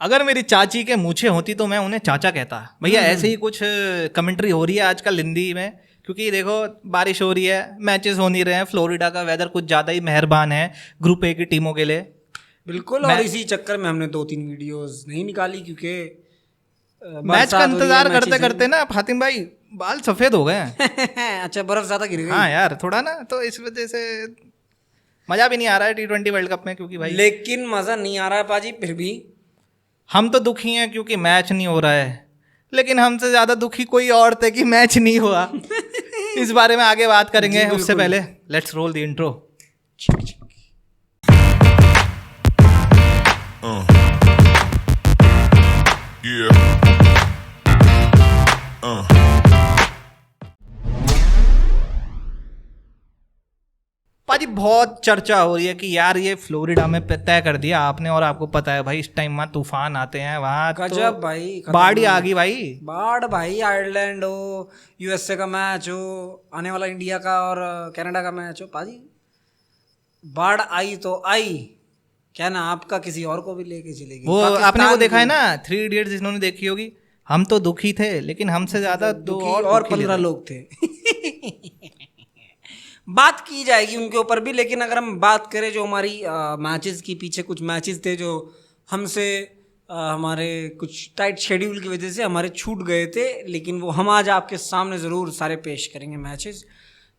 अगर मेरी चाची के मूछें होती तो मैं उन्हें चाचा कहता। भैया ऐसे ही कुछ कमेंट्री हो रही है आजकल हिंदी में, क्योंकि देखो बारिश हो रही है, मैचेस हो नहीं रहे हैं, फ्लोरिडा का वेदर कुछ ज़्यादा ही मेहरबान है ग्रुप ए की टीमों के लिए। बिल्कुल। और इसी चक्कर में हमने 2-3 वीडियोस नहीं निकाली, क्योंकि मैच का इंतजार करते करते ना फातिम भाई बाल सफ़ेद हो गए हैं। अच्छा, बर्फ ज़्यादा गिर गई। हाँ यार थोड़ा ना, तो इस वजह से मज़ा भी नहीं आ रहा है T20 वर्ल्ड कप में, क्योंकि भाई लेकिन मज़ा नहीं आ रहा है पाजी। फिर भी हम तो दुखी हैं क्योंकि मैच नहीं हो रहा है, लेकिन हमसे ज़्यादा दुखी कोई और थे कि मैच नहीं हुआ। इस बारे में आगे बात करेंगे, उससे पहले लेट्स रोल द इंट्रो। पाजी बहुत चर्चा हो रही है कि यार ये फ्लोरिडा में तय कर दिया आपने, और आपको पता है भाई इस टाइम वहाँ तूफान आते हैं, वहाँ गजब भाई, बाढ़ ही आ गई भाई। बाढ़ भाई, आयरलैंड हो, यूएसए का मैच हो, आने वाला इंडिया का और कनाडा का मैच हो, पाजी बाढ़ आई तो आई, क्या ना आपका किसी और को भी लेके चलेगी। वो आपने वो देखा है ना 3 इडियट्स, जिन्होंने देखी होगी, हम तो दुखी थे लेकिन हमसे ज्यादा दो और 15 लोग थे। बात की जाएगी उनके ऊपर भी, लेकिन अगर हम बात करें जो हमारी मैचेस की पीछे कुछ मैचेस थे जो हमसे हमारे कुछ टाइट शेड्यूल की वजह से हमारे छूट गए थे, लेकिन वो हम आज आपके सामने ज़रूर सारे पेश करेंगे मैचेस।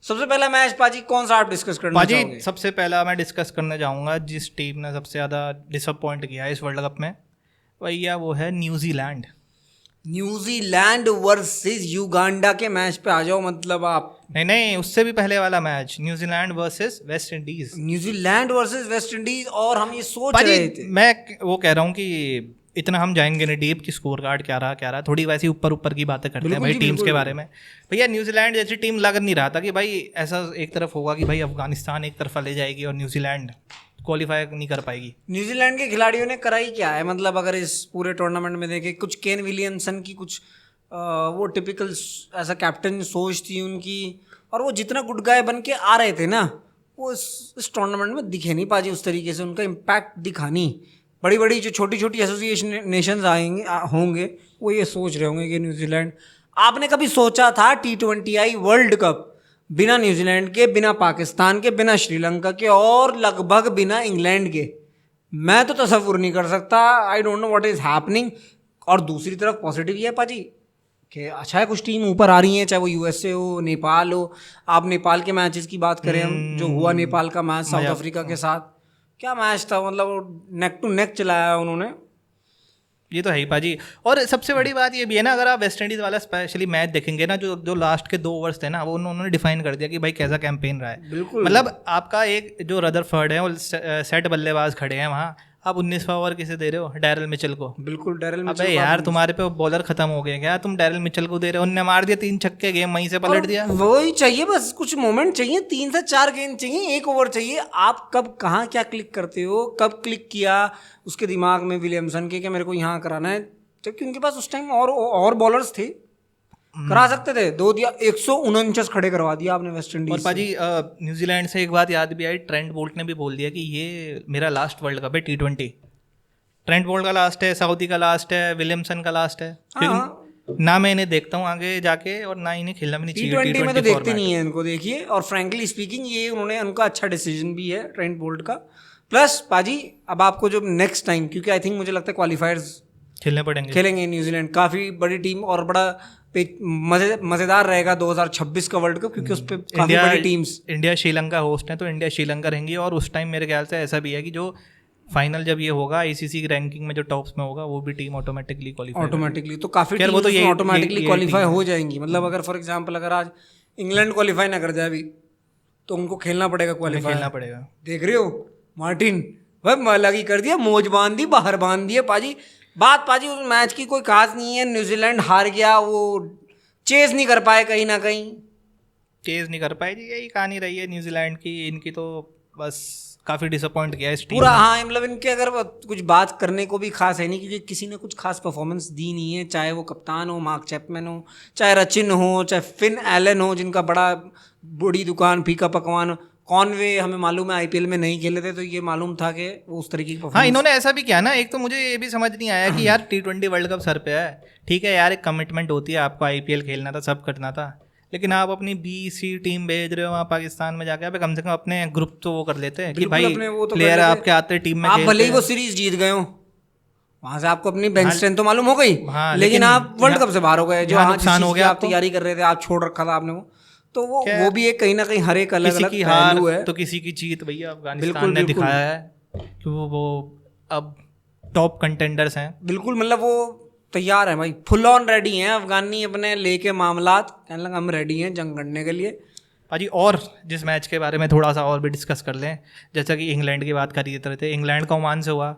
सबसे पहला मैच पाजी कौन सा आप डिस्कस करना चाहोगे? पाजी सबसे पहला मैं डिस्कस करना चाहूँगा जिस टीम ने सबसे ज़्यादा डिसअपॉइंट किया है इस वर्ल्ड कप में, भैया वो है न्यूजीलैंड। न्यूजीलैंड वर्सेस युगांडा के मैच पे आ जाओ। मतलब आप नहीं उससे भी पहले वाला match New Zealand versus West Indies. New Zealand versus West Indies, और हम ये सोच रहे थे, मैं वो कह रहा हूँ कि इतना हम जाएंगे नहीं डीप की स्कोर कार्ड क्या रहा, थोड़ी वैसी ऊपर की बातें करते हैं भाई टीम्स के बारे में। भैया न्यूजीलैंड जैसी टीम लग नहीं रहा था कि भाई ऐसा एक तरफ होगा कि भाई अफगानिस्तान एक तरफा ले जाएगी और न्यूजीलैंड क्वालिफाई नहीं कर पाएगी। न्यूजीलैंड के खिलाड़ियों ने कराई क्या है, मतलब अगर इस पूरे टूर्नामेंट में देखें, कुछ केन विलियमसन की कुछ वो टिपिकल ऐसा कैप्टन सोच थी उनकी, और वो जितना गुड गाय बन के आ रहे थे ना, वो इस टूर्नामेंट में दिखे नहीं पाजी उस तरीके से। उनका इम्पैक्ट दिखानी, बड़ी बड़ी जो छोटी छोटी एसोसिएशन नेशंस आएंगे होंगे, वो ये सोच रहे होंगे कि न्यूजीलैंड, आपने कभी सोचा था T20I वर्ल्ड कप बिना न्यूजीलैंड के, बिना पाकिस्तान के, बिना श्रीलंका के और लगभग बिना इंग्लैंड के? मैं तो तसव्वुर नहीं कर सकता। I don't know what is happening. और दूसरी तरफ पॉजिटिव ये है पाजी कि अच्छा है कुछ टीम ऊपर आ रही हैं, चाहे वो यूएसए हो, नेपाल हो। आप नेपाल के मैचेस की बात करें हम, जो हुआ नेपाल का मैच साउथ अफ्रीका के साथ, क्या मैच था, मतलब नेक टू नेक चलाया उन्होंने। ये तो है ही पाजी। और सबसे बड़ी बात ये भी है ना, अगर आप वेस्ट इंडीज़ वाला स्पेशली मैच देखेंगे ना, जो लास्ट के 2 ओवर्स थे ना, वो उन्होंने डिफाइन कर दिया कि भाई कैसा कैंपेन रहा है। बिल्कुल, मतलब आपका एक जो रदरफर्ड है, वो सेट बल्लेबाज खड़े हैं वहाँ, आप 19वां ओवर किसे दे रहे हो? डैरल मिचेल को। बिल्कुल, डैरल मिचेल। अबे यार तुम्हारे पे बॉलर खत्म हो गए क्या? तुम डैरल मिचेल को दे रहे हो, उनने मार दिया 3 छक्के, गेम वहीं से पलट दिया। वही चाहिए बस, कुछ मोमेंट चाहिए, 3 से 4 गेंद चाहिए, 1 ओवर चाहिए। आप कब कहाँ क्या क्लिक करते हो, कब क्लिक किया उसके दिमाग में विलियमसन के, क्या मेरे को यहाँ कराना है, जबकि उनके पास उस टाइम और बॉलर्स थे, करा सकते थे। 2 दिया, 149 खड़े करवा दिया आपने वेस्ट इंडीज। और पाजी न्यूजीलैंड से एक बात याद भी आई, ट्रेंट बोल्ट ने भी बोल दिया कि ये मेरा लास्ट वर्ल्ड कप है T20। ट्रेंट बोल्ट का लास्ट है, साउदी का लास्ट है, विलियमसन का लास्ट है। ना मैं इन्हें देखता हूँ आगे जाके, और ना इन्हें खेलना भी नहीं चाहिए T20 में तो देखते नहीं है इनको, देखिए। और फ्रैंकली स्पीकिंग ये उनका अच्छा डिसीजन भी है ट्रेंट बोल्ट का। प्लस पाजी अब आपको जो नेक्स्ट टाइम, क्योंकि आई थिंक मुझे लगता है क्वालिफायर्स खेलेंगे न्यूजीलैंड, काफ़ी बड़ी टीम और बड़ा मज़ेदार रहेगा 2026 का वर्ल्ड कप, क्योंकि उस पर काफ़ी बड़ी टीम्स। इंडिया श्रीलंका होस्ट है, तो इंडिया श्रीलंका रहेंगी, और उस टाइम मेरे ख्याल से ऐसा भी है कि जो फाइनल जब ये होगा आईसीसी रैंकिंग में जो टॉप्स में होगा, वो भी टीम ऑटोमेटिकली तो काफ़ी टीम ऑटोमेटिकली क्वालिफाई हो जाएंगी। मतलब अगर फॉर एग्जांपल अगर आज इंग्लैंड क्वालिफाई ना कर जाए अभी, तो उनको खेलना पड़ेगा, क्वालिफाई खेलना पड़ेगा। देख रहे हो मार्टिन भाई, लगी कर दिया, मौज बांध दी, बाहर बांध दिया पाजी। बात पाजी उस मैच की कोई खास नहीं है, न्यूजीलैंड हार गया, वो चेज नहीं कर पाए, कहीं ना कहीं चेज नहीं कर पाए जी, यही कहानी रही है न्यूजीलैंड की। इनकी तो बस काफ़ी डिसअपॉइंट किया इस टीम पूरा। हाँ, मतलब इनके अगर कुछ बात करने को भी खास है नहीं, क्योंकि किसी ने कुछ खास परफॉर्मेंस दी नहीं है, चाहे वो कप्तान हो मार्क चैपमैन हो, चाहे रचिन हो, चाहे फिन एलन हो, जिनका बड़ी दुकान फीका पकवान कॉनवे हमें मालूम है आईपीएल में नहीं खेले थे, तो ये मालूम था कि वो उस तरीके की हाँ, इन्होंने ऐसा भी किया ना। एक तो मुझे ये भी समझ नहीं आया कि यार T20 वर्ल्ड कप सर पे है, ठीक है यार, एक कमिटमेंट होती है, आपको आईपीएल खेलना था, सब करना था, लेकिन आप अपनी बी-सी टीम भेज रहे हो वहाँ पाकिस्तान में जाके, कम से कम अपने ग्रुप तो वो कर लेते हैं कि भाई प्लेयर आपके आते टीम में, आप भले ही वो सीरीज जीत गए हो, वहां से आपको अपनी बेंच स्ट्रेंथ तो मालूम हो गई, लेकिन आप वर्ल्ड कप से बाहर हो गए, जो नुकसान हो गया, आप तैयारी कर रहे थे, आप छोड़ रखा था आपने, तो वो भी एक कहीं ना कहीं हर एक अलग अलग पहलू है। तो किसी की जीत भैया अफगानिस्तान ने दिखाया है कि वो अब टॉप कंटेंडर्स हैं। बिल्कुल, मतलब वो तैयार है भाई, फुल ऑन रेडी हैं अफगानी, अपने लेके मामलात, कहने लगा हम रेडी हैं जंग करने के लिए। भाजी और जिस मैच के बारे में थोड़ा सा और भी डिस्कस कर लें, जैसा कि इंग्लैंड की बात कर रहे थे, इंग्लैंड का ओमान से हुआ,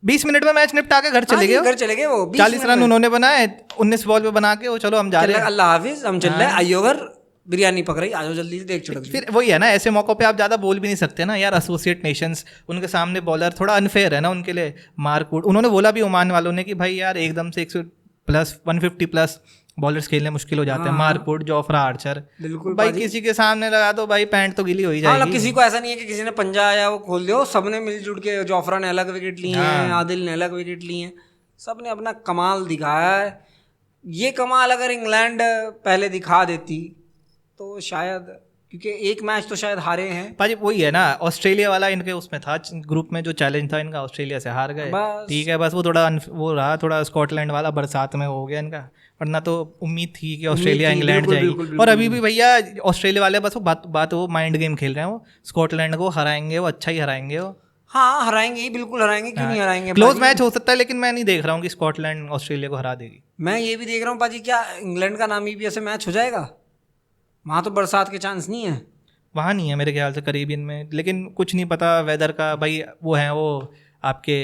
20 मिनट में मैच निपटा के घर चले गए वो 40 रन उन्होंने बनाए 19 बॉल पे बना के, वो चलो हम जा रहे हैं, अल्लाह हाफिज, हम चल रहे हैं, आइयो घर बिरयानी पक रही, आज जल्दी से देख चुके। फिर वही है ना, ऐसे मौकों पे आप ज़्यादा बोल भी नहीं सकते ना यार, एसोसिएट नेशंस उनके सामने बॉलर थोड़ा अनफेयर है ना उनके लिए, मारकूट। उन्होंने बोला भी ओमान वालों ने कि भाई यार एकदम से 150 प्लस बॉलर्स खेलने मुश्किल हो जाते हैं, मारकूट, जोफ्रा आर्चर, बिल्कुल भाई किसी के सामने लगा दो भाई पैंट तो गीली हो ही जाएगी। किसी को ऐसा नहीं है कि किसी ने पंजा आया वो खोल दिया, सबने मिलजुल के, जोफ्रा ने अलग विकेट लिए हैं, आदिल ने अलग विकेट लिए हैं, सबने अपना कमाल दिखाया है। ये कमाल अगर इंग्लैंड पहले दिखा देती तो शायद, क्योंकि एक मैच तो शायद हारे हैं भाजी, वही है ना, ऑस्ट्रेलिया वाला इनके उसमें था ग्रुप में जो चैलेंज था इनका, ऑस्ट्रेलिया से हार गए, ठीक है, बस वो थोड़ा वो रहा थोड़ा स्कॉटलैंड वाला बरसात में हो गया इनका, वरना तो उम्मीद थी कि ऑस्ट्रेलिया इंग्लैंड जाएगी। और अभी भी भैया ऑस्ट्रेलिया वाले बस वो बात वो माइंड गेम खेल रहे हैं, वो स्कॉटलैंड को हराएंगे, वो अच्छा ही हराएंगे वो। हाँ हराएंगे ही, बिल्कुल हराएंगे, क्यों नहीं हराएंगे। क्लोज मैच हो सकता है, लेकिन मैं नहीं देख रहा हूँ कि स्कॉटलैंड ऑस्ट्रेलिया को हरा देगी। मैं ये भी देख रहा हूँ पाजी, क्या इंग्लैंड का नाम ही भी ऐसे मैच हो जाएगा? वहाँ तो बरसात के चांस नहीं है, वहाँ नहीं है मेरे ख्याल से, करीबियन में, लेकिन कुछ नहीं पता वेदर का भाई। वो है वो आपके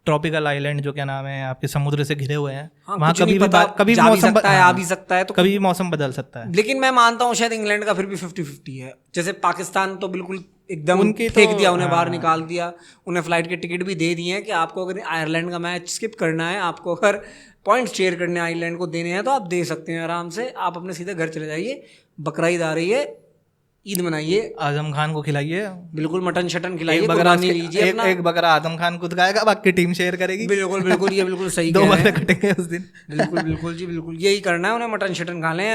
ट्रॉपिकल आइलैंड जो क्या नाम है, आपके समुद्र से घिरे हुए हैं, वहाँ कभी मौसम आ भी सकता है, तो कभी मौसम बदल सकता है। लेकिन मैं मानता हूँ शायद इंग्लैंड का फिर भी 50-50 है। जैसे पाकिस्तान तो बिल्कुल एकदम फेंक दिया, उन्हें बाहर निकाल दिया, उन्हें फ्लाइट के टिकट भी दे दिए हैं कि आपको अगर आयरलैंड का मैच स्किप करना है, आपको अगर पॉइंट शेयर करने आयरलैंड को देने हैं तो आप दे सकते हैं आराम से, आप अपने सीधे घर चले जाइए, बकरा ईद आ रही है, ईद मनाइए, आजम खान को खिलाइए, बिल्कुल मटन शटन खिलाइए, एक बकरा आजम खान खुद खाएगा, बाकी टीम शेयर करेगी। बिल्कुल बिल्कुल, ये बिल्कुल सही 2 बकरे कटेंगे उस दिन। बिल्कुल बिल्कुल जी, बिल्कुल यही करना है उन्हें, मटन शटन खा लें,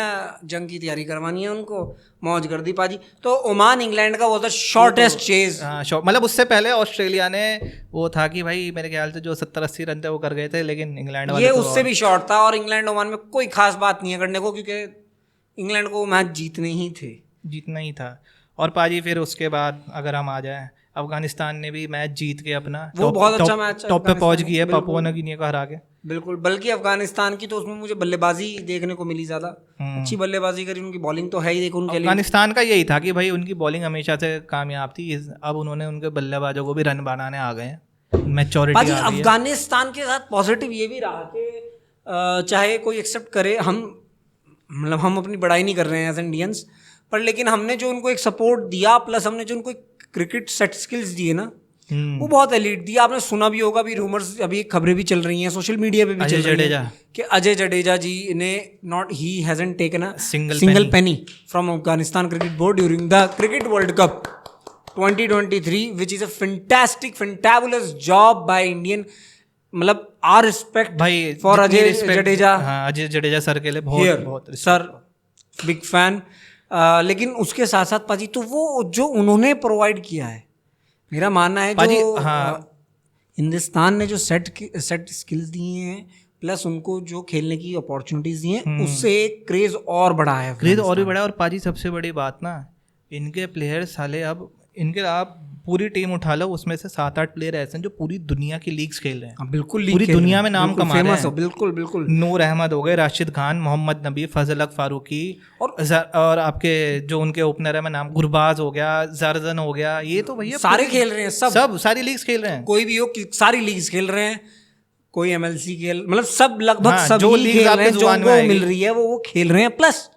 जंग की तैयारी करवानी है उनको, मौज कर दी पाजी। तो ओमान इंग्लैंड का वो था शॉर्टेस्ट चेज, मतलब उससे पहले ऑस्ट्रेलिया ने वो था कि भाई मेरे ख्याल से जो 70-80 रन थे वो कर गए थे, लेकिन इंग्लैंड वाले ये उससे भी शॉर्ट था, और इंग्लैंड ओमान में कोई खास बात नहीं है करने को, क्योंकि इंग्लैंड को मैच जीतना ही था। और पाजी फिर उसके बाद अगर हम आ जाएं, अफगानिस्तान ने भी मैच जीत के अपना वो बहुत अच्छा मैच टॉप पे पहुंच गई है, पापुआ न्यू गिनी को हरा के। बिल्कुल, बल्कि अफगानिस्तान की तो उसमें मुझे बल्लेबाजी देखने को मिली, ज़्यादा अच्छी बल्लेबाजी करी, उनकी बॉलिंग तो है ही, देखो उनके लिए अफगानिस्तान का यही था कि भाई उनकी बॉलिंग हमेशा से कामयाब थी, अब उन्होंने उनके बल्लेबाजों को भी रन बनाने आ गए हैं, मैच्योरिटी। अफगानिस्तान के साथ पॉजिटिव ये भी रहा कि चाहे कोई एक्सेप्ट करे, हम अपनी बड़ाई नहीं कर रहे हैं एज इंडियंस, पर लेकिन हमने जो उनको एक सपोर्ट दिया, प्लस हमने जो उनको क्रिकेट सेट स्किल्स दिए ना, वो बहुत एलीट दिया। आपने सुना भी होगा, भी रूमर्स, अभी खबरें भी चल रही हैं सोशल मीडिया पे भी चल रही हैं कि अजय जडेजा जी ने he hasn't taken a single penny from Afghanistan cricket board during the cricket world cup 2023, which is a fantabulous job by Indian, मतलब आर रिस्पेक्ट भाई फॉर अजय जडेजा। अजय जडेजा सर के लिए बहुत सर, बिग फैन। लेकिन उसके साथ साथ पाजी, तो वो जो उन्होंने प्रोवाइड किया है, मेरा मानना है जो हिंदुस्तान ने जो सेट स्किल्स दिए हैं, प्लस उनको जो खेलने की अपॉर्चुनिटीज दी हैं, उससे एक क्रेज और बढ़ा है, क्रेज और भी बढ़ा है। और पाजी सबसे बड़ी बात ना, इनके प्लेयर्स साले, अब इनके आप पूरी टीम उठा लो, उसमें से 7-8 प्लेयर ऐसे हैं जो पूरी दुनिया की लीग्स खेल रहे हैं, बिल्कुल पूरी दुनिया में नाम कमा रहे हैं। बिल्कुल बिल्कुल, नूर अहमद हो गए, राशिद खान, मोहम्मद नबी, फजल हक फारूकी, और आपके जो उनके ओपनर है, मैं नाम गुरबाज हो गया, जरजन हो गया, ये तो भैया सारे खेल रहे हैं, सब सारी लीग्स खेल रहे हैं, कोई भी हो, सारी लीग्स खेल रहे हैं, कोई MLC खेल, मतलब सब लगभग सब जो लीग खेल रहे हैं, जो मिल रही है वो खेल रहे हैं। प्लस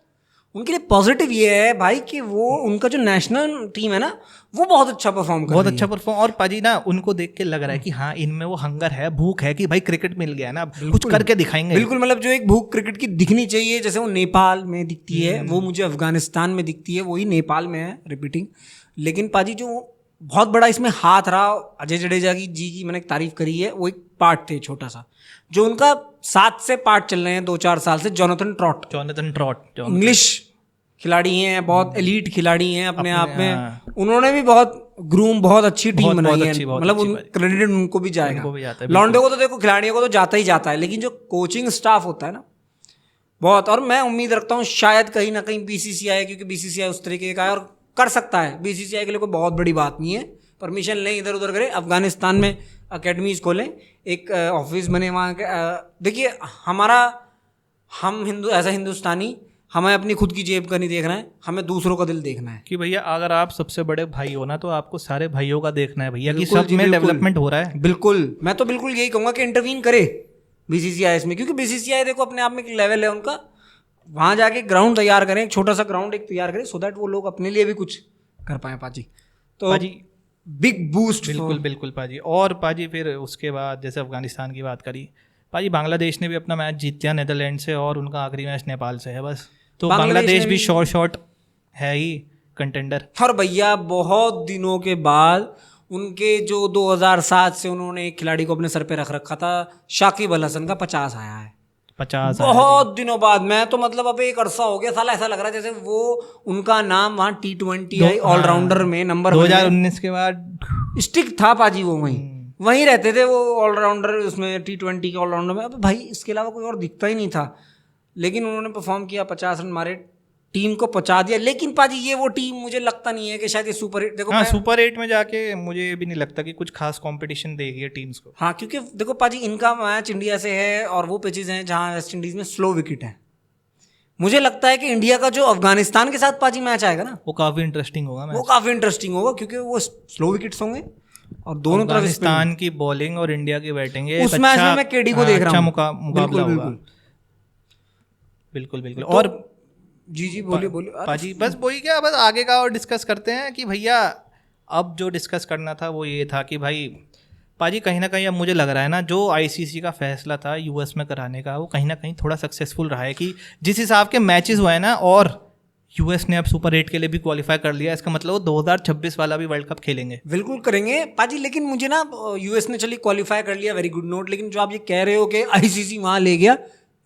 उनके लिए पॉजिटिव ये है भाई कि वो उनका जो नेशनल टीम है ना वो बहुत अच्छा परफॉर्म कर बहुत रही है। अच्छा परफॉर्म, और पाजी ना उनको देख के लग रहा है कि हाँ इनमें वो हंगर है, भूख है कि भाई क्रिकेट मिल गया ना, अब कुछ करके दिखाएंगे। बिल्कुल, मतलब जो एक भूख क्रिकेट की दिखनी चाहिए, जैसे वो नेपाल में दिखती है, वो मुझे अफगानिस्तान में दिखती है, वही नेपाल में है, रिपीटिंग। लेकिन पाजी जो बहुत बड़ा इसमें हाथ रहा अजय जडेजा जी की मैंने तारीफ करी है, वो एक पार्ट थे छोटा सा जो उनका 7 से पार्ट चल रहे हैं 2-4 साल से, जोनाथन ट्रॉट इंग्लिश खिलाड़ी हैं, बहुत एलीट खिलाड़ी हैं अपने आप में। उन्होंने भी बहुत अच्छी टीम बनाई है, मतलब क्रेडिट उनको भी जाएगा। लॉन्डे को तो देखो, खिलाड़ियों को तो जाता ही जाता है, लेकिन जो कोचिंग स्टाफ होता है ना बहुत, और मैं उम्मीद रखता हूँ शायद कहीं ना कहीं बीसीसीआई, क्योंकि बीसीसीआई उस तरीके का है और कर सकता है, बीसीसीआई के लिए कोई बहुत बड़ी बात नहीं है, परमिशन लें, इधर उधर करें, अफगानिस्तान में अकेडमीज खोलें, एक ऑफिस बने वहाँ के। देखिए ऐसा हिंदुस्तानी, हमें अपनी खुद की जेब का नहीं देखना है, हमें दूसरों का दिल देखना है कि भैया अगर आप सबसे बड़े भाई हो ना तो आपको सारे भाइयों का देखना है भैया कि सब में डेवलपमेंट हो रहा है। बिल्कुल, मैं तो बिल्कुल यही कहूँगा कि इंटरवीन करे बीसीसीआई इसमें, क्योंकि बीसीसीआई देखो अपने आप में एक लेवल है उनका, वहाँ जाके ग्राउंड तैयार करें, एक छोटा सा ग्राउंड एक तैयार करें, सो दैट वो लोग अपने लिए भी कुछ कर पाए पाजी। तो पाजी बिग बूस्ट। बिल्कुल पाजी। और पाजी फिर उसके बाद जैसे अफगानिस्तान की बात करी पाजी, बांग्लादेश ने भी अपना मैच जीत लिया नीदरलैंड से, और उनका आखिरी मैच नेपाल से है बस। तो बांग्लादेश भी शॉर्ट है ही कंटेंडर। और भैया बहुत दिनों के बाद उनके जो 2007 से उन्होंने एक खिलाड़ी को अपने सर पे रख रखा था, शाकिब अल हसन का 50 आया है, 50 बहुत दिनों बाद। मैं तो मतलब अब एक अरसा हो गया, साला ऐसा लग रहा है जैसे वो उनका नाम वहाँ T20 ऑलराउंडर में नंबर 2019 के बाद स्टिक था पाजी, वो वहीं रहते थे वो ऑलराउंडर, उसमें T20 के ऑलराउंडर में। अब भाई इसके अलावा कोई और दिखता ही नहीं था, लेकिन उन्होंने परफॉर्म किया, 50 रन मारे, टीम को पहुंचा दिया। लेकिन पाजी ये वो टीम मुझे लगता नहीं है कि शायद ये सुपर 8, देखो सुपर 8 में जाके मुझे भी नहीं लगता कि कुछ खास कंपटीशन देगी टीम्स को। हाँ, क्योंकि देखो पाजी इनका मैच इंडिया से है और वो पिचेस हैं जहाँ वेस्ट इंडीज में स्लो विकेट है। मुझे लगता है कि इंडिया का जो अफगानिस्तान के साथ पाजी मैच आएगा ना, वो काफी इंटरेस्टिंग होगा, क्योंकि वो स्लो विकेट्स होंगे और दोनों तरफ अफगानिस्तान की बॉलिंग और इंडिया की बैटिंग है। उस मैच में मैं केडी को देख रहा हूँ, मुकाबला होगा। बिल्कुल। और जी बोलिए पाजी, बस वही क्या, बस आगे का और डिस्कस करते हैं कि भैया अब जो डिस्कस करना था वो ये था कि भाई पाजी कहीं ना कहीं अब मुझे लग रहा है ना, जो आईसीसी का फैसला था यूएस में कराने का, वो कहीं ना कहीं थोड़ा सक्सेसफुल रहा है। कि जिस हिसाब के मैचेस हुए हैं ना, और यूएस ने अब सुपर 8 के लिए भी क्वालिफाई कर लिया, इसका मतलब वो 2026 वाला भी वर्ल्ड कप खेलेंगे। बिल्कुल करेंगे पाजी। लेकिन मुझे ना यूएस ने चलिए क्वालिफाई कर लिया, वेरी गुड नोट, लेकिन जो आप ये कह रहे हो कि आईसीसी वहाँ ले गया,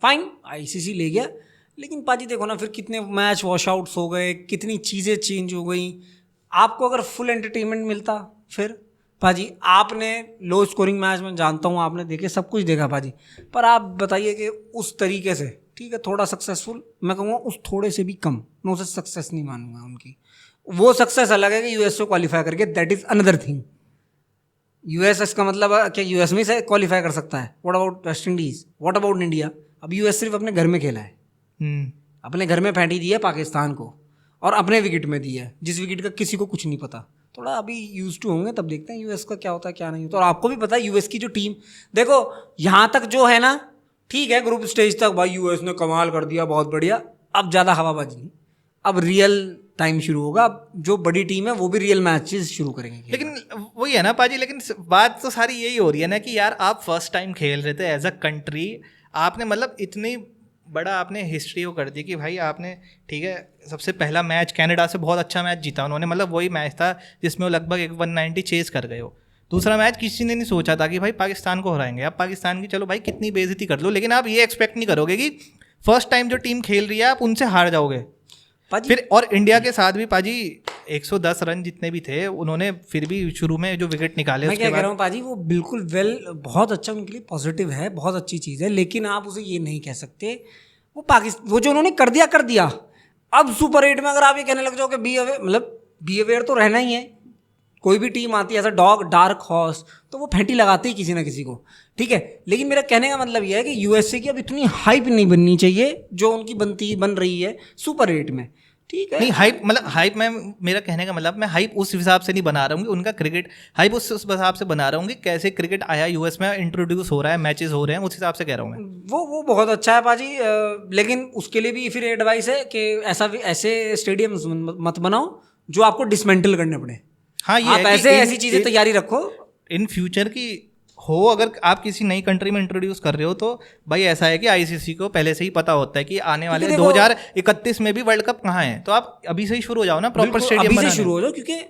फाइन, आईसीसी ले गया, लेकिन पाजी देखो ना फिर कितने मैच वॉश आउट्स हो गए, कितनी चीज़ें चेंज हो गई। आपको अगर फुल एंटरटेनमेंट मिलता फिर पाजी, आपने लो स्कोरिंग मैच में जानता हूँ आपने देखे, सब कुछ देखा पाजी, पर आप बताइए कि उस तरीके से, ठीक है थोड़ा सक्सेसफुल, मैं कहूँगा उस थोड़े से भी कम, मैं उसे सक्सेस नहीं मानूंगा उनकी। वो सक्सेस अलग है कि यूएस से क्वालिफाई करके, that is another thing. US का मतलब क्या यूएस में से क्वालिफाई कर सकता है? What about West Indies, what about India? अब यूएस सिर्फ अपने घर में खेला है, अपने घर में फैंटी दी है पाकिस्तान को, और अपने विकेट में दी है, जिस विकेट का किसी को कुछ नहीं पता। थोड़ा अभी यूज टू होंगे, तब देखते हैं यूएस का क्या होता है क्या नहीं होता। और आपको भी पता है यूएस की जो टीम, देखो यहाँ तक जो है ना, ठीक है ग्रुप स्टेज तक भाई यूएस ने कमाल कर दिया, बहुत बढ़िया। अब ज़्यादा हवाबाजी नहीं, अब रियल टाइम शुरू होगा, अब जो बड़ी टीम है वो भी रियल मैचेस शुरू करेंगे। लेकिन वही है ना पाजी, लेकिन बात तो सारी यही हो रही है ना कि यार आप फर्स्ट टाइम खेल रहे थे एज अ कंट्री, आपने मतलब इतनी बड़ा आपने हिस्ट्री वो कर दी कि भाई आपने, ठीक है सबसे पहला मैच कनाडा से बहुत अच्छा मैच जीता उन्होंने, मतलब वही मैच था जिसमें वो लगभग 190 चेज कर गए हो। दूसरा मैच किसी ने नहीं सोचा था कि भाई पाकिस्तान को हराएंगे। आप पाकिस्तान की चलो भाई कितनी बेइज्जती कर लो, लेकिन आप ये एक्सपेक्ट नहीं करोगे कि फर्स्ट टाइम जो टीम खेल रही है आप उनसे हार जाओगे। फिर और इंडिया के साथ भी पाजी 110 रन जितने भी थे उन्होंने फिर भी शुरू में जो विकेट निकाले, मैं क्या कह रहा हूँ पाजी, वो बिल्कुल बहुत अच्छा उनके लिए पॉजिटिव है, बहुत अच्छी चीज़ है, लेकिन आप उसे ये नहीं कह सकते वो वो जो उन्होंने कर दिया। अब सुपर 8 में अगर आप ये कहने लग जाओ कि बी अवेयर तो रहना ही है, कोई भी टीम आती है एज अ डार्क हॉर्स तो वो फेंटी लगाते ही किसी ना किसी को, ठीक है। लेकिन मेरा कहने का मतलब यह है कि यूएसए की अब इतनी हाइप नहीं बननी चाहिए जो उनकी बन रही है सुपर 8 में। ठीक है। नहीं हाइप मतलब हाइप में मेरा कहने का मतलब मैं हाइप उस हिसाब से नहीं बना रहा हूँ कि उनका क्रिकेट हाइप उस हिसाब से बना रहा हूँ कि कैसे क्रिकेट आया यूएस में इंट्रोड्यूस हो रहा है मैचेस हो रहे हैं उस हिसाब से कह रहा हूँ मैं। वो बहुत अच्छा है पाजी, लेकिन उसके लिए भी फिर एडवाइस है कि ऐसे स्टेडियम्स मत बनाओ जो आपको डिसमेंटल करने पड़े। हाँ ये आप ऐसी चीजें तैयारी रखो इन फ्यूचर की हो, अगर आप किसी नई कंट्री में इंट्रोड्यूस कर रहे हो तो भाई ऐसा है कि आईसीसी को पहले से ही पता होता है कि आने वाले 2031 में भी वर्ल्ड कप कहाँ है, तो आप अभी से ही शुरू हो जाओ ना प्रॉपर स्टेडियम बनाने। अभी से शुरू हो जाओ, क्योंकि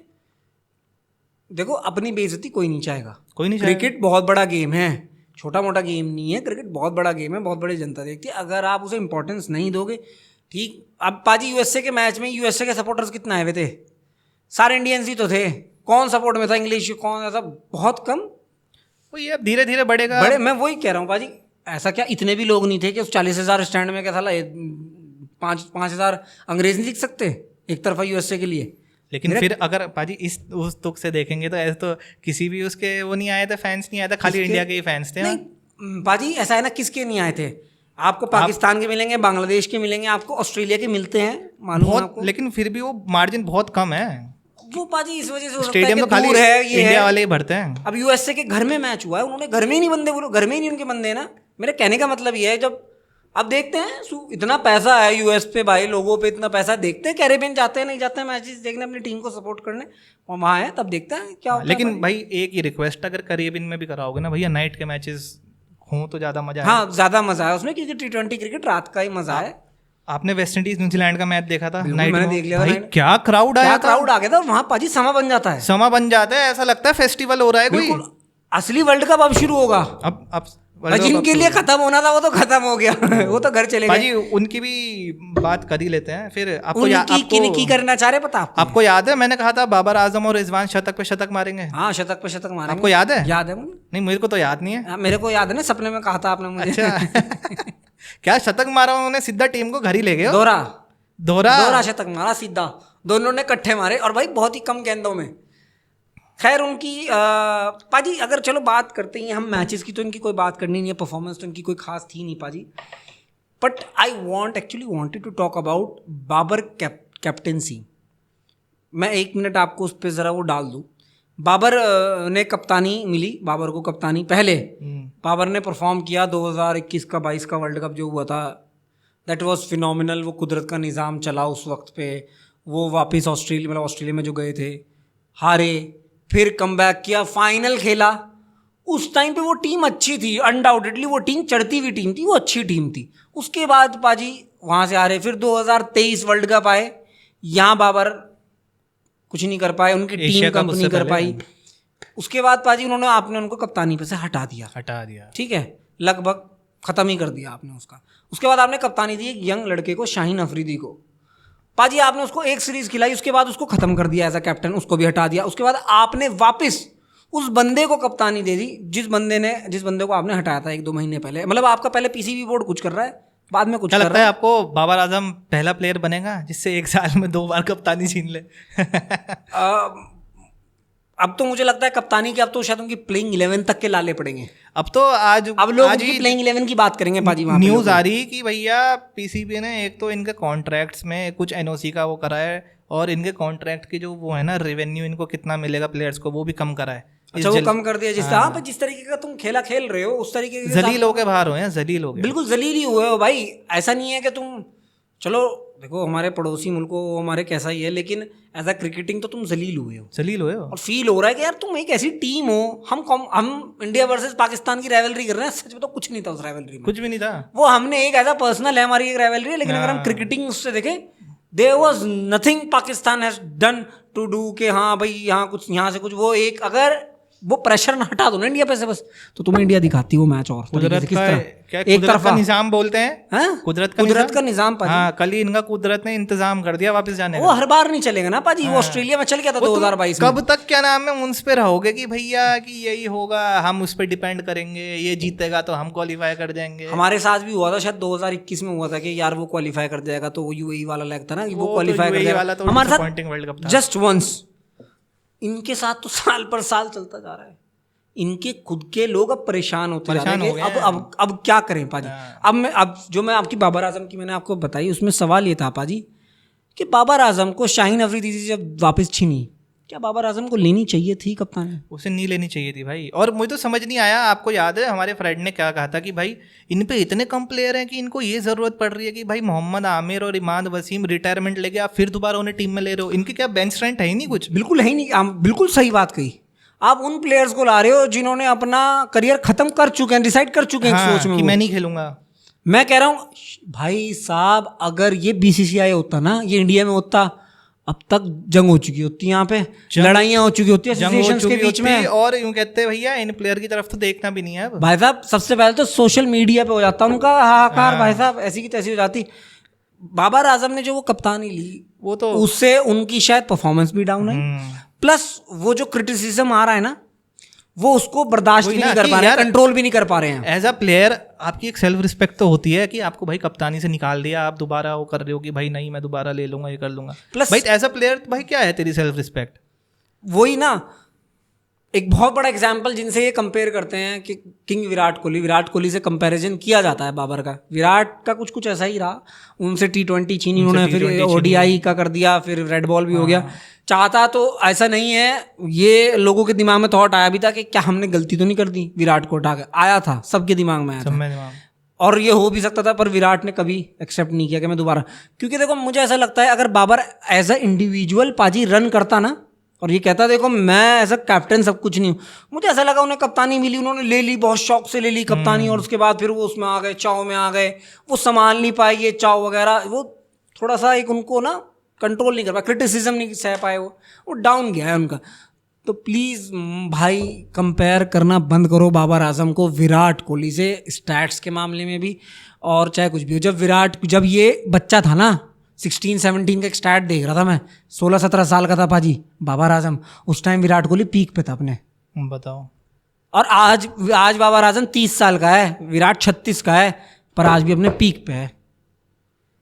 देखो अपनी बेइज्जती कोई नहीं चाहेगा, कोई नहीं क्रिकेट बहुत बड़ा गेम है, छोटा मोटा गेम नहीं है, क्रिकेट बहुत बड़ा गेम है, बहुत बड़ी जनता देखती है। अगर आप उसे इंपॉर्टेंस नहीं दोगे, ठीक। अब पाजी यूएसए के मैच में यूएसए के सपोर्टर्स कितना आए हुए थे, सारे इंडियंस ही तो थे, कौन सपोर्ट में था इंग्लिश, कौन ऐसा, बहुत कम। वो ये अब धीरे धीरे बढ़ेगा। मैं वही कह रहा हूँ पाजी, ऐसा क्या इतने भी लोग नहीं थे कि उस 40,000 स्टैंड में क्या था 5,000 अंग्रेज नहीं लिख सकते एक तरफा यूएसए के लिए। लेकिन फिर अगर पाजी उस तुक से देखेंगे तो ऐसे तो किसी भी उसके वो नहीं आए थे, फैंस नहीं आए थे, खाली इंडिया के ही फैंस थे। नहीं पाजी ऐसा है ना, किसके नहीं आए थे, आपको पाकिस्तान के मिलेंगे, बांग्लादेश के मिलेंगे, आपको ऑस्ट्रेलिया के मिलते हैं, मालूम है आपको। लेकिन फिर भी वो मार्जिन बहुत कम है वो पाजी, इस वजह से हो सकता स्टेडियम है तो खाली है, ये इंडिया है। वाले ही भरते हैं। अब यूएसए के घर में मैच हुआ है, उन्होंने घर में ही नहीं बंदे, बोलो घर में ही नहीं उनके बंदे हैं ना। मेरे कहने का मतलब ये है, जब अब देखते हैं इतना पैसा है यूएस पे भाई, लोगों पे इतना पैसा, देखते हैं कैरेबियन जाते हैं नहीं जाते हैं मैचेस देखने, अपनी टीम को सपोर्ट करने वहाँ है, तब देखते हैं क्या होता है। लेकिन भाई एक ही रिक्वेस्ट, अगर कैरेबियन में भी कराओगे ना भैया, नाइट के मैचेस हों तो ज़्यादा मजा है। हाँ ज्यादा मजा है उसमें, क्योंकि T20 क्रिकेट रात का ही मजा है। आपने वेस्ट इंडीज न्यूजीलैंड का मैच देखा था नाइट मैंने में? देख लिया भाई था, क्या क्राउड आया था, क्राउड आ गया था वहाँ पाजी, समा बन जाता है, समा बन जाता है, ऐसा लगता है फेस्टिवल हो रहा है कोई। असली वर्ल्ड कप अब शुरू होगा। अब जिनके लिए खत्म होना था वो तो खत्म हो गया वो तो घर चले गए। उनकी भी बात कर ही लेते हैं फिर। आपको की करना चाह रहे पता आपको याद है मैंने कहा था बाबर आजम और रिजवान शतक पे शतक मारेंगे? हाँ शतक पे शतक मारेंगे। आपको याद है? याद है मुझे। नहीं मेरे को तो याद नहीं है। मेरे को याद है ना, सपने में कहा था आपने मुझे। अच्छा क्या शतक मारा उन्होंने, सीधा टीम को घर ही ले गए। दोहरा शतक मारा सीधा, दोनों ने इकट्ठे मारे, और भाई बहुत ही कम गेंदों में। खैर उनकी पाजी अगर चलो बात करते हैं हम मैचेस की, तो इनकी कोई बात करनी नहीं है, परफॉर्मेंस तो इनकी कोई खास थी नहीं पाजी। But I actually wanted to talk about Babar captaincy. मैं 1 मिनट आपको उस पर ज़रा वो डाल दूँ। बाबर ने कप्तानी मिली, बाबर को कप्तानी पहले बाबर ने परफॉर्म किया 2021 का 22 का वर्ल्ड कप जो हुआ था, दैट वाज फिनोमिनल। वो कुदरत का निज़ाम चला उस वक्त पे, वो वापस ऑस्ट्रेलिया में जो गए थे, हारे, फिर कमबैक किया, फाइनल खेला। उस टाइम पे वो टीम अच्छी थी, अनडाउटेडली वो टीम चढ़ती हुई टीम थी, वो अच्छी टीम थी। उसके बाद पाजी वहाँ से हारे, फिर 2023 वर्ल्ड कप आए, यहाँ बाबर कुछ नहीं कर पाए, उनकी टीम कंपनी कर पाई। उसके बाद पाजी आपने उनको कप्तानी पे से हटा दिया, ठीक है, लगभग ख़त्म ही कर दिया आपने उसका। उसके बाद आपने कप्तानी दी एक यंग लड़के को, शाहीन अफरीदी को। पाजी आपने उसको एक सीरीज खिलाई, उसके बाद उसको खत्म कर दिया एज अ कैप्टन, उसको भी हटा दिया। उसके बाद आपने वापस उस बंदे को कप्तानी दे दी जिस बंदे को आपने हटाया था 1-2 महीने पहले। मतलब आपका पहले पीसीबी बोर्ड कुछ कर रहा है, बाद में कुछ क्या लगता है आपको बाबर आजम पहला प्लेयर बनेगा जिससे 1 साल में 2 बार कप्तानी छीन ले? अब तो मुझे लगता है कप्तानी के अब तो शायद उनकी प्लेइंग 11 तक के लाले पड़ेंगे। अब तो अब लोग उनकी प्लेइंग 11 की बात करेंगे पाजी। न्यूज़ आ रही कि भैया पीसीबी ने एक तो इनके कॉन्ट्रैक्ट्स में कुछ एनओसी का वो करा है, और इनके कॉन्ट्रैक्ट की जो वो है ना रेवेन्यू इनको कितना मिलेगा प्लेयर्स को, वो भी कम करा है। अच्छा वो कम कर दिया जिस तरीके का तुम खेला खेल रहे हो उस तरीके के जलील होके बाहर हुए हैं, जलील हो गए, बिल्कुल जलील ही हुए हो भाई। ऐसा नहीं है कि तुम, चलो देखो हमारे पड़ोसी मुल्क को हमारे कैसा ही है, लेकिन एज अ क्रिकेटिंग तो तुम जलील हुए हो और फील हो रहा है कि यार तुम एक ऐसी टीम हो। हम इंडिया वर्सेस पाकिस्तान की राइवलरी कर रहे हैं, सच में तो कुछ नहीं था उस राइवलरी में, कुछ भी नहीं था। वो हमने एक एज अ पर्सनल है हमारी एक राइवलरी है, लेकिन अगर हम क्रिकेटिंग उससे देखें, there was nothing Pakistan has done to do के हाँ भाई यहाँ से कुछ वो एक, अगर वो प्रेशर ना हटा दो ना इंडिया पे से बस, तो तुम्हें इंडिया दिखाती है वो मैच। और कुदरत किस तरह क्या एक तरफा निजाम बोलते हैं, कुदरत का निजाम पाजी। हाँ, कल ही इनका कुदरत ने इंतजाम कर दिया वापस जाने का। वो हर बार नहीं चलेगा ना पाजी, वो ऑस्ट्रेलिया में चल गया था 2022 में। कब तक क्या नाम है उस पे रहोगे कि भैया कि यही होगा, हम उस पर डिपेंड करेंगे, ये जीतेगा तो हम क्वालिफाई कर जाएंगे। हमारे साथ भी हुआ था, शायद 2021 में हुआ था कि यार वो क्वालिफाई कर जाएगा, तो वो यूएई वाला लगता ना कि वो क्वालिफाई कर जाएगा हमारे साथ जस्ट वंस। इनके साथ तो साल पर साल चलता जा रहा है। इनके खुद के लोग अब परेशान होते जा रहे हैं। अब क्या करें पाजी। अब जो मैं आपकी बाबर आजम की मैंने आपको बताई, उसमें सवाल ये था पाजी कि बाबर आजम को शाहीन अफरीदी से जब वापस छीनी, क्या बाबर आजम को लेनी चाहिए थी कप्तानी? उसे नहीं लेनी चाहिए थी भाई। और मुझे तो समझ नहीं आया, आपको याद है हमारे फ्रेंड ने क्या कहा था कि भाई इन पे इतने कम प्लेयर हैं कि इनको ये ज़रूरत पड़ रही है कि भाई मोहम्मद आमिर और इमाद वसीम रिटायरमेंट लेके आप फिर दोबारा उन्हें टीम में ले रहे हो। इनकी क्या बेंच स्ट्रेंथ है ही नहीं कुछ। बिल्कुल है ही नहीं। आप बिल्कुल सही बात कही। आप उन प्लेयर्स को ला रहे हो जिन्होंने अपना करियर खत्म कर चुके हैं, डिसाइड कर चुके हैं हाँ, सोच में कि वो। मैं नहीं खेलूंगा। मैं कह रहा हूँ भाई साहब, अगर ये बीसीसीआई होता ना, ये इंडिया में होता, अब तक जंग हो चुकी होती, यहाँ पे लड़ाइयाँ हो चुकी होती एसोसिएशंस के बीच में। और यूं कहते हैं भैया इन प्लेयर की तरफ तो देखना भी नहीं है अब। भाई साहब सबसे पहले तो सोशल मीडिया पे हो जाता उनका हाहाकार। भाई साहब ऐसी की तैसी हो जाती। बाबर आजम ने जो वो कप्तानी ली, वो तो उससे उनकी शायद परफॉर्मेंस भी डाउन है, प्लस वो जो क्रिटिसिज्म आ रहा है ना, वो उसको बर्दाश्त भी नहीं कर पा रहे हैं, कंट्रोल भी नहीं कर पा रहे हैं। एज अ प्लेयर आपकी एक सेल्फ रिस्पेक्ट तो होती है कि आपको भाई कप्तानी से निकाल दिया, आप दोबारा वो कर रहे हो कि भाई नहीं मैं दोबारा ले लूंगा, ये कर लूंगा। प्लस भाई एज अ प्लेयर भाई क्या है तेरी सेल्फ रिस्पेक्ट? वही ना, एक बहुत बड़ा एग्जाम्पल जिनसे ये कंपेयर करते हैं कि किंग विराट कोहली से कंपैरिजन किया जाता है बाबर का। विराट का कुछ कुछ ऐसा ही रहा, उनसे T20 छीनी उन्होंने, फिर ODI का कर दिया, फिर रेड बॉल भी हो गया। चाहता तो ऐसा नहीं है, ये लोगों के दिमाग में थॉट आया भी था कि क्या हमने गलती तो नहीं कर दी विराट को उठा के, आया था सबके दिमाग में आया था। और ये हो भी सकता था, पर विराट ने कभी एक्सेप्ट नहीं किया कि मैं दोबारा, क्योंकि देखो मुझे ऐसा लगता है अगर बाबर एज अ इंडिविजुअल पाजी रन करता ना, और ये कहता देखो मैं एज अ कैप्टन सब कुछ नहीं हूँ, मुझे ऐसा लगा उन्हें कप्तानी मिली, उन्होंने ले ली, बहुत शौक से ले ली कप्तानी, और उसके बाद फिर वो उसमें आ गए, चाव में आ गए, वो संभाल नहीं पाए ये चाव वगैरह, वो थोड़ा सा एक उनको ना कंट्रोल नहीं कर पाया, क्रिटिसिज्म नहीं सह पाए, वो डाउन गया है उनका। तो प्लीज़ भाई कंपेयर करना बंद करो बाबर आजम को विराट कोहली से, स्टैट्स के मामले में भी और चाहे कुछ भी हो। जब ये बच्चा था ना, 16-17 का एक स्टैट देख रहा था मैं, 16-17 साल का था पाजी बाबर आजम, उस टाइम विराट कोहली पीक पे था अपने, बताओ। और आज बाबर आजम 30 साल का है, विराट 36 का है, पर आज भी अपने पीक पे है।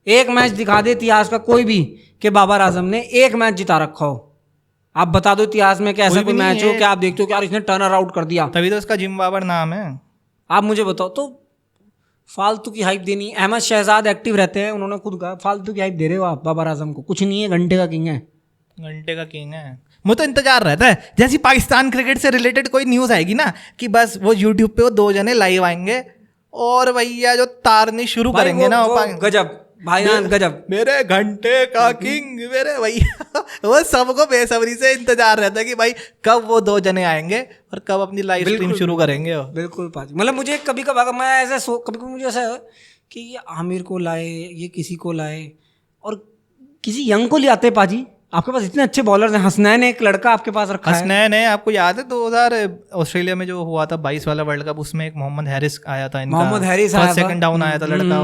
एक मैच दिखा दे इतिहास का कोई भी कि बाबर आजम ने एक मैच जिता रखा हो, आप बता दो इतिहास में कि ऐसा कोई मैच हो कि आप देखते हो कि यार इसने टर्नर आउट कर दिया, तभी तो उसका जिम बाबर नाम है। आप मुझे बताओ। तो फालतू की हाइप देनी। अहमद शहजाद एक्टिव रहते हैं, उन्होंने खुद कहा फालतू की हाइप दे रहे हो आप बाबर आजम को, कुछ नहीं है, घंटे का किंग है, घंटे का किंग है। मुझे तो इंतजार रहता है जैसी पाकिस्तान क्रिकेट से रिलेटेड कोई न्यूज़ आएगी ना, कि बस वो यूट्यूब पे वो 2 जने लाइव आएंगे और भैया जो तारनी शुरू करेंगे ना, वो गजब भाईजान गजब, मेरे घंटे का किंग मेरे भैया। वो सबको बेसब्री से इंतजार रहता है कि भाई कब वो 2 जने आएंगे और कब अपनी लाइव स्ट्रीम शुरू करेंगे। बिल्कुल पाजी, मतलब मुझे कभी कभार मैं ऐसा कभी कभी मुझे ऐसा है कि ये आमिर को लाए, ये किसी को लाए, और किसी यंग को ले आते पाजी। आपके पास इतने अच्छे बॉलर्स हैं, हसनैन एक लड़का आपके पास रखा है। हसनैन है, आपको याद है 2000 ऑस्ट्रेलिया में जो हुआ था 22 वाला वर्ल्ड कप, उसमें एक मोहम्मद हैरिस आया था, मोहम्मद हैरिस आया था, सेकंड डाउन आया था लड़का,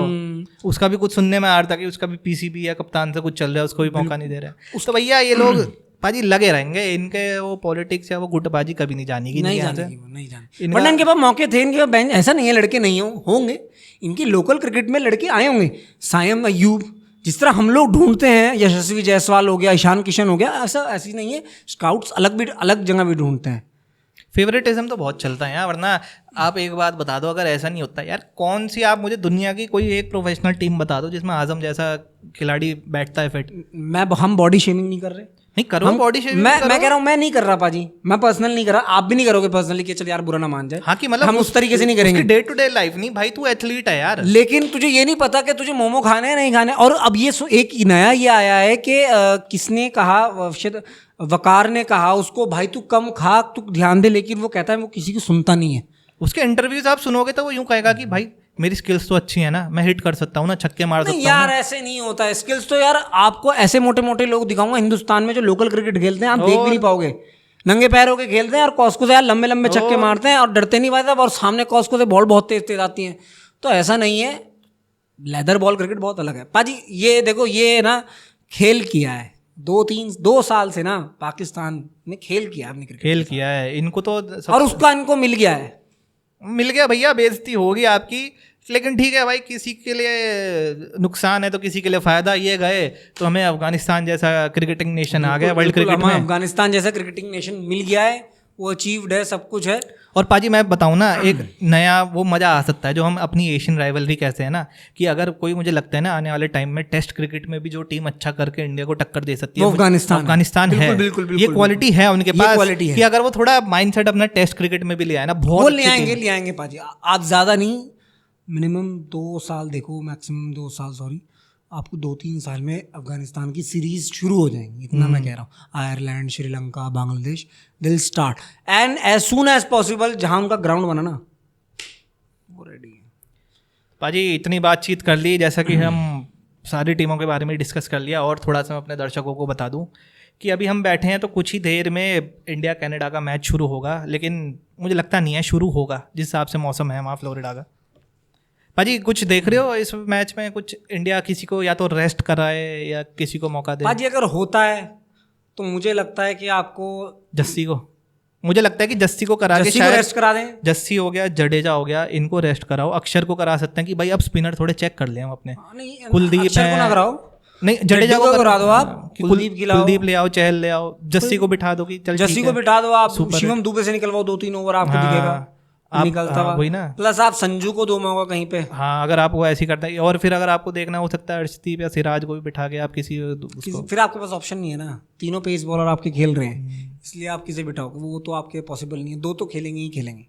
उसका भी कुछ सुनने में आ रहा था कि उसका भी पीसीबी या कप्तान से कुछ चल रहा है, उसको भी मौका नहीं दे रहा है। तो भैया ये लोग पाजी लगे रहेंगे, इनके वो पॉलिटिक्स या वो गुटबाजी कभी नहीं जानेगी, नहीं जानेगी। वरना इनके पास मौके थे, इनके पास ऐसा नहीं है लड़के नहीं होंगे, इनकी लोकल क्रिकेट में लड़के आए होंगे। सायम अयूब, जिस तरह हम लोग ढूंढते हैं, यशस्वी जायसवाल हो गया, ईशान किशन हो गया, ऐसी नहीं है। स्काउट्स अलग जगह भी ढूंढते हैं। फेवरेटिज्म तो बहुत चलता है यार। वरना आप एक बात बता दो, अगर ऐसा नहीं होता यार, कौन सी आप मुझे दुनिया की कोई एक प्रोफेशनल टीम बता दो जिसमें आजम जैसा खिलाड़ी बैठता है फिट। हम बॉडी शेमिंग नहीं कर रहे, नहीं करो बॉडी शेमिंग। मैं कह रहा हूँ, मैं नहीं कर रहा पाजी, मैं पर्सनल नहीं कर रहा, आप भी नहीं करोगे पर्सनली कि चल यार बुरा ना मान जाए। हाँ, कि मतलब हम उस तरीके से नहीं करेंगे। डे टू डे लाइफ नहीं भाई, तू एथलीट है यार। लेकिन तुझे ये नहीं पता कि तुझे मोमो खाने हैं नहीं खाने। और अब ये एक नया ये आया है कि किसने कहा, शायद वकार ने कहा उसको, भाई तू कम खा, तू ध्यान दे, लेकिन वो कहता है वो किसी की सुनता नहीं है। उसके इंटरव्यूज आप सुनोगे तो वो यूं कहेगा कि भाई मेरी स्किल्स तो अच्छी है ना, मैं हिट कर सकता हूँ ना, छक्के मार सकता हूँ यार। ऐसे नहीं होता है स्किल्स तो यार। आपको ऐसे मोटे मोटे लोग दिखाऊंगा हिंदुस्तान में जो लोकल क्रिकेट खेलते हैं, आप देख भी नहीं पाओगे, नंगे पैर होके खेलते हैं और कॉस्को से यार लंबे लंबे छक्के मारते हैं और डरते नहीं भाई साहब, और सामने कॉस्को से बॉल बहुत तेज तेज आती है। तो ऐसा नहीं है, लेदर बॉल क्रिकेट बहुत अलग है पाजी। ये देखो, ये ना खेल किया है 2 साल से ना, पाकिस्तान ने खेल किया है, क्रिकेट खेल किया है इनको तो, और उसका इनको मिल गया भैया। बेइज्जती होगी आपकी, लेकिन ठीक है भाई, किसी के लिए नुकसान है तो किसी के लिए फायदा। ये गए तो हमें अफगानिस्तान जैसा क्रिकेटिंग नेशन आ गया वर्ल्ड क्रिकेट में, अफगानिस्तान जैसा क्रिकेटिंग नेशन मिल गया है, वो अचीव्ड है, सब कुछ है। और पाजी मैं बताऊं ना, एक नया वो मज़ा आ सकता है जो हम अपनी एशियन राइवलरी कहते हैं ना, कि अगर कोई, मुझे लगता है ना आने वाले टाइम में टेस्ट क्रिकेट में भी जो टीम अच्छा करके इंडिया को टक्कर दे सकती है वो अफगानिस्तान है। ये क्वालिटी है उनके पास कि अगर वो थोड़ा माइंडसेट अपना टेस्ट क्रिकेट में भी ले आए ना, बहुत ले आएंगे पाजी। आप ज़्यादा नहीं, मिनिमम 2 साल देखो, मैक्सिमम 2 साल, सॉरी, आपको 2-3 साल में अफगानिस्तान की सीरीज शुरू हो जाएंगी, इतना मैं कह रहा हूँ। आयरलैंड, श्रीलंका, बांग्लादेश, दिल start and as soon as possible जहाँ उनका ग्राउंड बना ना, वो रेडी है। पाजी इतनी बातचीत कर ली, जैसा कि हम सारी टीमों के बारे में डिस्कस कर लिया, और थोड़ा सा मैं अपने दर्शकों को बता दूं कि अभी हम बैठे हैं तो कुछ ही देर में इंडिया कनाडा का मैच शुरू होगा, लेकिन मुझे लगता नहीं है शुरू होगा जिस हिसाब से मौसम है वहाँ फ्लोरिडा का। पाजी कुछ देख रहे हो इस मैच में, कुछ इंडिया किसी को या तो रेस्ट कराए या किसी को मौका दे? पाजी अगर होता है तो मुझे लगता है कि आपको जस्सी को, मुझे लगता है कि जस्सी को करा के शायद रेस्ट करा दें। जस्सी हो गया, जडेजा हो गया, इनको रेस्ट कराओ। अक्षर को करा सकते हैं कि भाई अब स्पिनर थोड़े चेक कर लें हम अपने। कुलदीप है, नहीं जडेजा को करा दो आप, कुलदीप ले आओ, चहल ले आओ, जस्सी को बिठा दो कि चल जस्सी को बिठा दो आप, शिवम दुबे से निकलवाओ 2-3 ओवर, आपको दिखेगा निकलता हुआ, वही ना। प्लस आप संजू को दो मौका कहीं पे, हाँ अगर आप वो ऐसी करता है। और फिर अगर आपको देखना हो सकता है अर्शदीप या सिराज को भी बिठा के आप किसी फिर आपके पास ऑप्शन नहीं है ना, तीनों पेस बॉलर आपके खेल रहे हैं, इसलिए आप किसे बिठाओगे, वो तो आपके पॉसिबल नहीं है। 2 तो खेलेंगे ही खेलेंगे।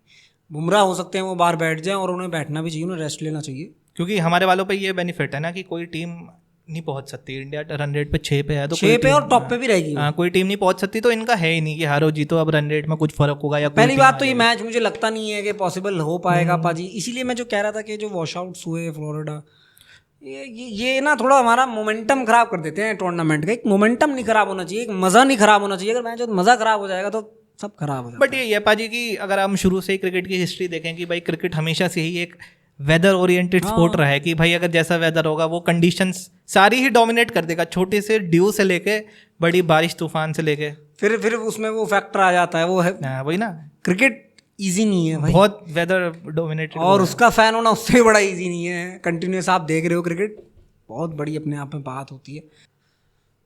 बुमराह हो सकते हैं वो बाहर बैठ जाएं, और उन्हें बैठना भी चाहिए, उन्हें रेस्ट लेना चाहिए, क्योंकि हमारे वालों पे ये बेनिफिट है ना कि कोई टीम नहीं पहुंच सकती। इंडिया रन रेट पे 6 पे है तो 6 पे और टॉप पे भी रहेगी। हाँ, कोई टीम नहीं पहुंच सकती, तो इनका है ही नहीं कि हारो जीतो अब रन रेट में कुछ फर्क होगा या पहली बात तो ये मैच मुझे लगता नहीं है कि पॉसिबल हो पाएगा पाजी। इसीलिए मैं जो कह रहा था कि जो वॉश आउट्स हुए फ्लोरिडा, ये ना थोड़ा हमारा मोमेंटम खराब कर देते हैं टूर्नामेंट का। एक मोमेंटम नहीं खराब होना चाहिए, एक मज़ा नहीं खराब होना चाहिए। अगर मैच मज़ा खराब हो जाएगा तो सब खराब हो जाएगा। बट ये पाजी कि अगर हम शुरू से ही क्रिकेट की हिस्ट्री देखें कि भाई क्रिकेट हमेशा से ही एक वेदर ओरिएंटेड स्पोर्ट रहा है कि भाई अगर जैसा वेदर होगा वो कंडीशंस सारी ही डोमिनेट कर देगा, छोटे से ड्यू से लेके बड़ी बारिश तूफान से लेके। फिर उसमें वो फैक्टर आ जाता है, वो है वही ना, क्रिकेट इजी नहीं है भाई, बहुत वेदर डोमिनेटेड, और उसका फैन होना उससे बड़ा इजी नहीं है। कंटिन्यूस आप देख रहे हो क्रिकेट, बहुत बड़ी अपने आप में बात होती है।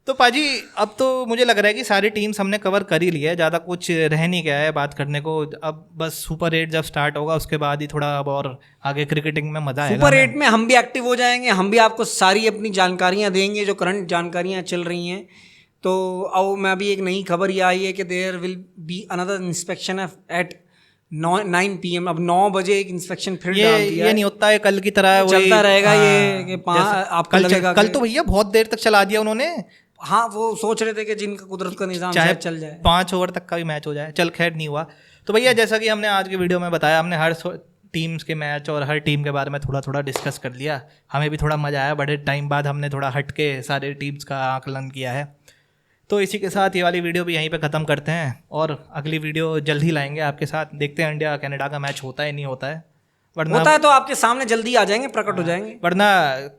तो पाजी अब तो मुझे लग रहा है कि सारी टीम्स हमने कवर कर ही लिया है, ज़्यादा कुछ रह नहीं गया है बात करने को। अब बस सुपर 8 जब स्टार्ट होगा उसके बाद ही थोड़ा अब और आगे क्रिकेटिंग में मज़ा आएगा। सुपर 8 में हम भी एक्टिव हो जाएंगे, हम भी आपको सारी अपनी जानकारियाँ देंगे जो करंट जानकारियाँ चल रही हैं। तो अब मैं अभी एक नई खबर ये आई है कि there will be another inspection at 9 PM। अब 9 बजे एक इंस्पेक्शन फिर डाल दिया। ये नहीं होता है कल की तरह चलता रहेगा ये कि आपको लगेगा कल तो भैया बहुत देर तक चला दिया उन्होंने। हाँ, वो सोच रहे थे कि जिनका कुदरत का निजाम चाहे चल जाए, 5 ओवर तक का भी मैच हो जाए, चल खैर नहीं हुआ। तो भैया जैसा कि हमने आज की वीडियो में बताया, हमने हर टीम्स के मैच और हर टीम के बारे में थोड़ा थोड़ा डिस्कस कर लिया। हमें भी थोड़ा मज़ा आया, बड़े टाइम बाद हमने थोड़ा हट के सारे टीम्स का आकलन किया है। तो इसी के साथ ये वाली वीडियो भी यहीं पे ख़त्म करते हैं, और अगली वीडियो जल्द ही लाएंगे आपके साथ। देखते हैं इंडिया कनाडा का मैच होता है नहीं होता है, वरना होता है तो आपके सामने जल्दी आ जाएंगे, प्रकट हो जाएंगे। वरना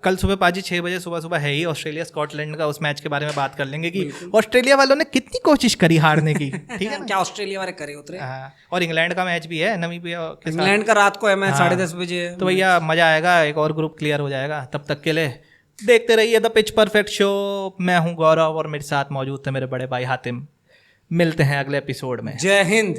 कल सुबह पाजी 6 बजे सुबह है ही ऑस्ट्रेलिया स्कॉटलैंड का, उस मैच के बारे में बात कर लेंगे कि ऑस्ट्रेलिया वालों ने कितनी कोशिश करी हारने की। ठीक है, क्या ऑस्ट्रेलिया वाले करे उतरे। हाँ, और इंग्लैंड का मैच भी है, नमीबिया के साथ। इंग्लैंड का रात को है मैच 10:30 बजे। तो भैया मज़ा आएगा, एक और ग्रुप क्लियर हो जाएगा। तब तक के लिए देखते रहिए द पिच परफेक्ट शो। मैं हूँ गौरव और मेरे साथ मौजूद थे मेरे बड़े भाई हातिम। मिलते हैं अगले एपिसोड में। जय हिंद।